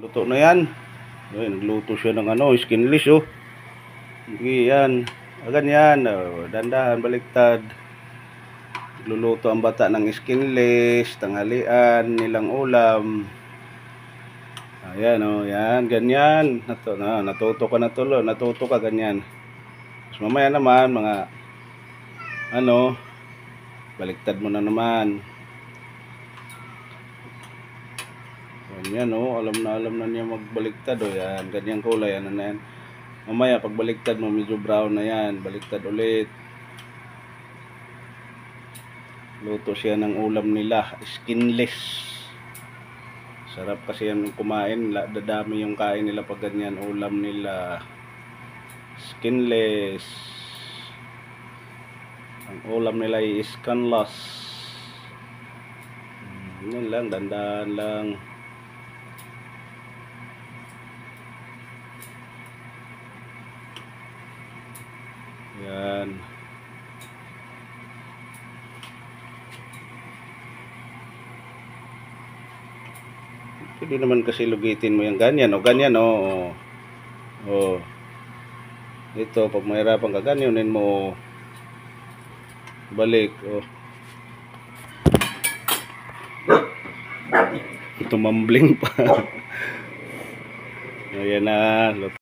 Luto na yan. Ay, nagluto siya ng skinless oh. Hindi yan. Ganyan. Oh, dandahan, baliktad. Nagluluto ang bata ng skinless, tanghalian, nilang ulam. Ayan oh, yan, ganyan. Natuto ka na tulo, natuto ka ganyan. Tapos mamaya naman, mga baliktad mo na naman. Ganyan oh, alam na niya magbaliktad oh, yan, ganyang kulay, ano na yan. Mamaya pag baliktad mo, medyo brown na yan, baliktad ulit. Luto siya ng ulam nila, skinless. Sarap kasi yan kumain, dadami yung kain nila pag ganyan ulam nila. Skinless. Ang ulam nila ay skinless. Yan lang, dandahan lang. Yan. Pwede naman kasi lugitin mo yung ganyan o ganyan o. Oh. Ito pag mahirapan ka ganyanin mo. Balik oh. Tumambling pa. Ayan na.